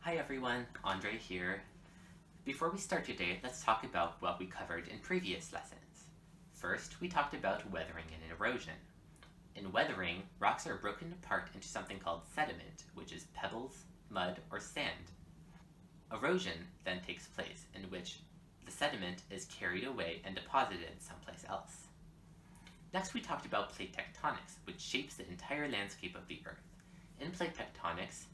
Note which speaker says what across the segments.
Speaker 1: Hi everyone, Andre here. Before we start today, let's talk about what we covered in previous lessons. First, we talked about weathering and erosion. In weathering, rocks are broken apart into something called sediment, which is pebbles, mud, or sand. Erosion then takes place, in which the sediment is carried away and deposited someplace else. Next, we talked about plate tectonics, which shapes the entire landscape of the Earth. In plate tectonics,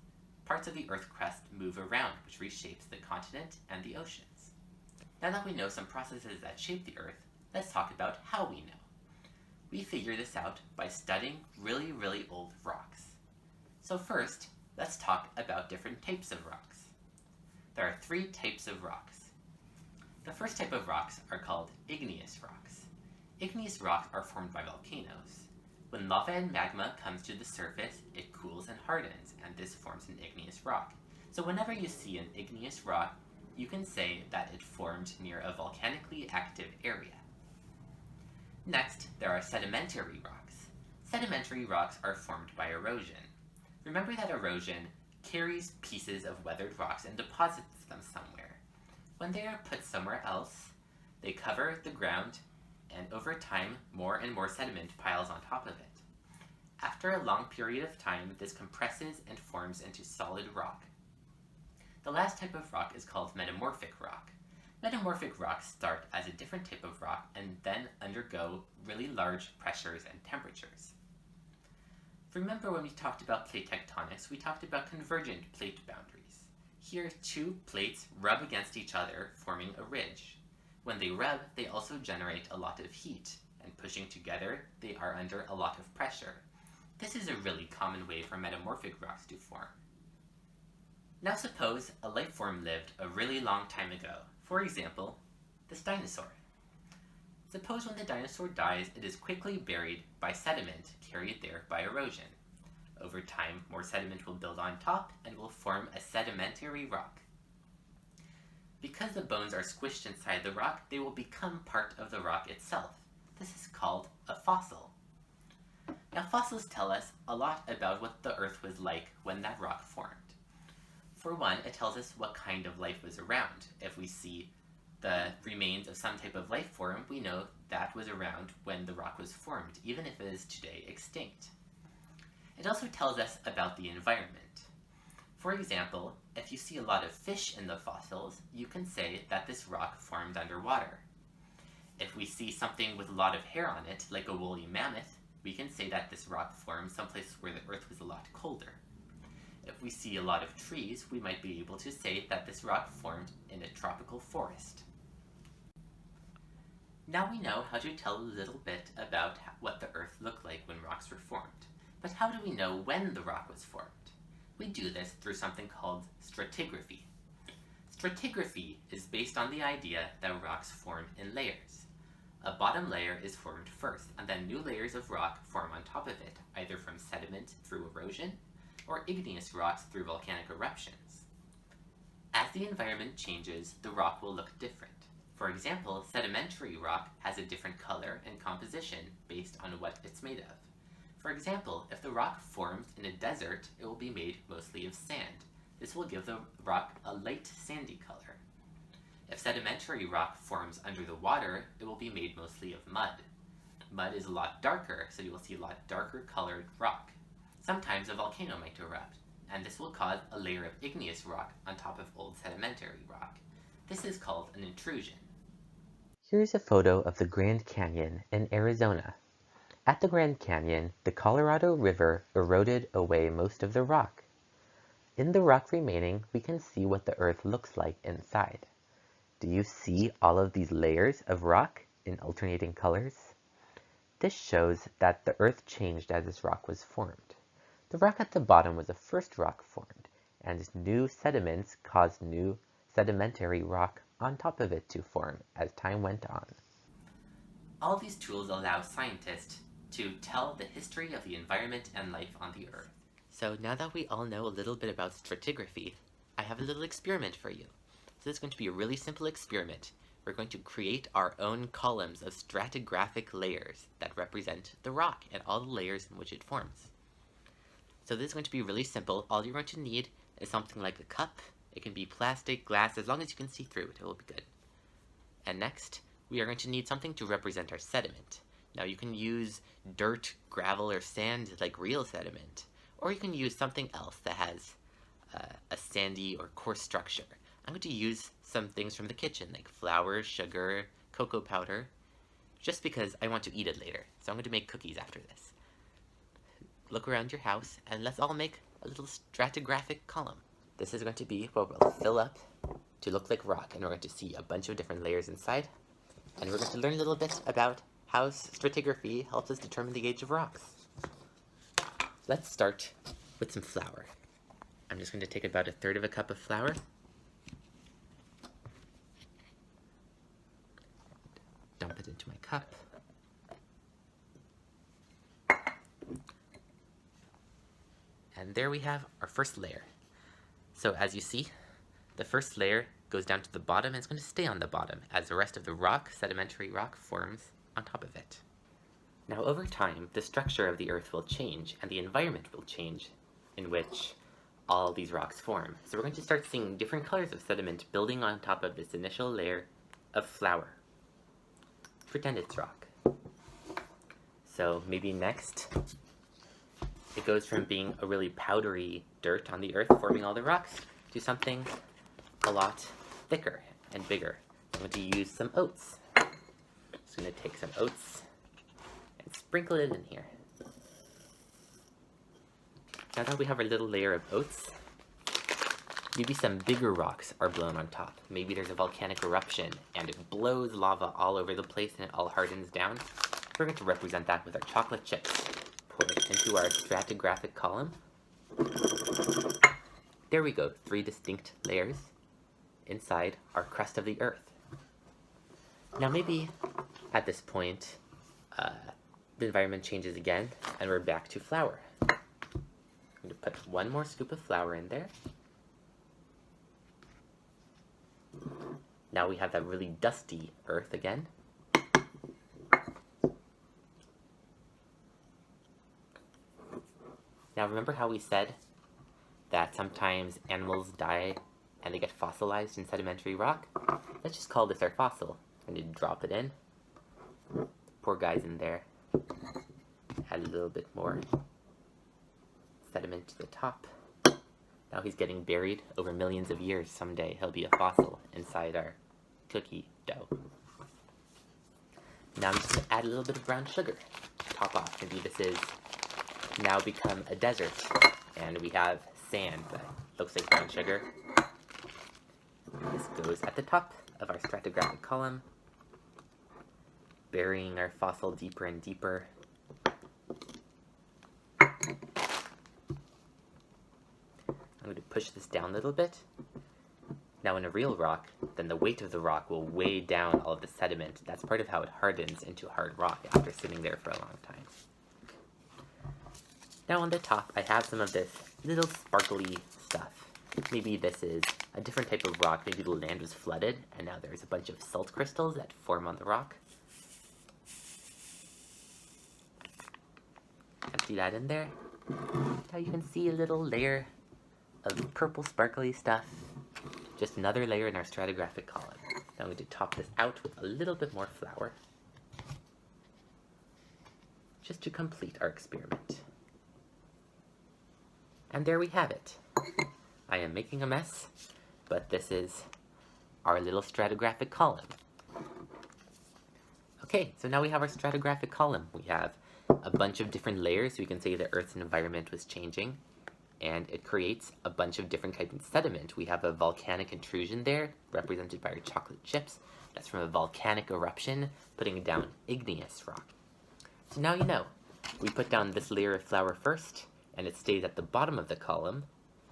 Speaker 1: parts of the Earth crust move around, which reshapes the continent and the oceans. Now that we know some processes that shape the Earth, let's talk about how we know. We figure this out by studying really old rocks. So first, let's talk about different types of rocks. There are 3 types of rocks. The first type of rocks are called igneous rocks. Igneous rocks are formed by volcanoes. When lava and magma comes to the surface, it cools and hardens, and this forms an igneous rock. So whenever you see an igneous rock, you can say that it formed near a volcanically active area. Next, there are sedimentary rocks. Sedimentary rocks are formed by erosion. Remember that erosion carries pieces of weathered rocks and deposits them somewhere. When they are put somewhere else, they cover the ground, and over time, more and more sediment piles on top of it. After a long period of time, this compresses and forms into solid rock. The last type of rock is called metamorphic rock. Metamorphic rocks start as a different type of rock and then undergo really large pressures and temperatures. Remember when we talked about plate tectonics, we talked about convergent plate boundaries. Here, 2 plates rub against each other, forming a ridge. When they rub, they also generate a lot of heat, and pushing together, they are under a lot of pressure. This is a really common way for metamorphic rocks to form. Now suppose a life form lived a really long time ago. For example, this dinosaur. Suppose when the dinosaur dies, it is quickly buried by sediment carried there by erosion. Over time, more sediment will build on top and will form a sedimentary rock. Because the bones are squished inside the rock, they will become part of the rock itself. This is called a fossil. Now fossils tell us a lot about what the Earth was like when that rock formed. For one, it tells us what kind of life was around. If we see the remains of some type of life form, we know that was around when the rock was formed, even if it is today extinct. It also tells us about the environment. For example, if you see a lot of fish in the fossils, you can say that this rock formed underwater. If we see something with a lot of hair on it, like a woolly mammoth, we can say that this rock formed someplace where the Earth was a lot colder. If we see a lot of trees, we might be able to say that this rock formed in a tropical forest. Now we know how to tell a little bit about what the Earth looked like when rocks were formed. But how do we know when the rock was formed? We do this through something called stratigraphy. Stratigraphy is based on the idea that rocks form in layers. A bottom layer is formed first, and then new layers of rock form on top of it, either from sediment through erosion, or igneous rocks through volcanic eruptions. As the environment changes, the rock will look different. For example, sedimentary rock has a different color and composition based on what it's made of. For example, if the rock forms in a desert, it will be made mostly of sand. This will give the rock a light sandy color. If sedimentary rock forms under the water, it will be made mostly of mud. Mud is a lot darker, so you will see a lot darker colored rock. Sometimes a volcano might erupt, and this will cause a layer of igneous rock on top of old sedimentary rock. This is called an intrusion.
Speaker 2: Here's a photo of the Grand Canyon in Arizona. At the Grand Canyon, the Colorado River eroded away most of the rock. In the rock remaining, we can see what the Earth looks like inside. Do you see all of these layers of rock in alternating colors? This shows that the Earth changed as this rock was formed. The rock at the bottom was the first rock formed, and new sediments caused new sedimentary rock on top of it to form as time went on.
Speaker 1: All these tools allow scientists to tell the history of the environment and life on the Earth. So now that we all know a little bit about stratigraphy, I have a little experiment for you. So this is going to be a really simple experiment. We're going to create our own columns of stratigraphic layers that represent the rock and all the layers in which it forms. So this is going to be really simple. All you're going to need is something like a cup It can be plastic, glass, as long as you can see through it, it will be good. And next, we are going to need something to represent our sediment. Now you can use dirt, gravel, or sand like real sediment, or you can use something else that has a sandy or coarse structure. I'm going to use some things from the kitchen, like flour, sugar, cocoa powder, just because I want to eat it later. So I'm going to make cookies after this. Look around your house, and let's all make a little stratigraphic column. This is going to be what we'll fill up to look like rock, and we're going to see a bunch of different layers inside, and we're going to learn a little bit about how stratigraphy helps us determine the age of rocks. Let's start with some flour. I'm just going to take about 1/3 of a cup of flour. Dump it into my cup. And there we have our first layer. So as you see, the first layer goes down to the bottom and it's going to stay on the bottom as the rest of the rock, sedimentary rock, forms on top of it. Now over time, the structure of the earth will change and the environment will change in which all these rocks form. So we're going to start seeing different colors of sediment building on top of this initial layer of flour. Pretend it's rock. So maybe next, it goes from being a really powdery dirt on the earth forming all the rocks to something a lot thicker and bigger. I'm going to use some oats. Just going to take some oats and sprinkle it in here. Now that we have our little layer of oats, maybe some bigger rocks are blown on top. Maybe there's a volcanic eruption and it blows lava all over the place and it all hardens down. We're going to represent that with our chocolate chips. Pour it into our stratigraphic column. There we go, 3 distinct layers inside our crust of the earth. Now maybe at this point, the environment changes again and we're back to flour. I'm going to put 1 more scoop of flour in there. Now we have that really dusty earth again. Now remember how we said that sometimes animals die and they get fossilized in sedimentary rock? Let's just call this our fossil. I'm going to drop it in. Poor guy's in there. Add a little bit more sediment to the top. Now he's getting buried over millions of years. Someday he'll be a fossil inside our cookie dough. Now I'm just going to add a little bit of brown sugar to top off. Maybe this is now become a desert and we have sand that looks like brown sugar. This goes at the top of our stratigraphic column, burying our fossil deeper and deeper. I'm going to push this down a little bit. Now in a real rock, then the weight of the rock will weigh down all of the sediment. That's part of how it hardens into hard rock after sitting there for a long time. Now on the top, I have some of this little sparkly stuff. Maybe this is a different type of rock. Maybe the land was flooded, and now there's a bunch of salt crystals that form on the rock. Empty that in there. Now you can see a little layer of purple sparkly stuff. Just another layer in our stratigraphic column. Now I'm going to top this out with a little bit more flour, just to complete our experiment. And there we have it. I am making a mess, but this is our little stratigraphic column. Okay, so now we have our stratigraphic column. We have a bunch of different layers, so we can say the Earth's environment was changing, and it creates a bunch of different kinds of sediment. We have a volcanic intrusion there, represented by our chocolate chips. That's from a volcanic eruption, putting down igneous rock. So now you know. We put down this layer of flour first, and it stays at the bottom of the column,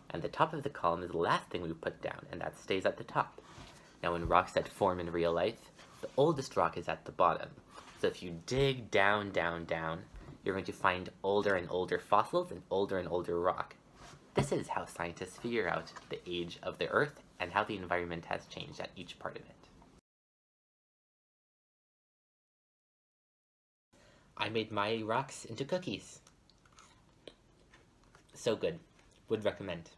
Speaker 1: and the top of the column is the last thing we put down, and that stays at the top. Now in rocks that form in real life, the oldest rock is at the bottom. So if you dig down, down, down, you're going to find older and older fossils and older rock. This is how scientists figure out the age of the Earth and how the environment has changed at each part of it. I made my rocks into cookies. So good. Would recommend.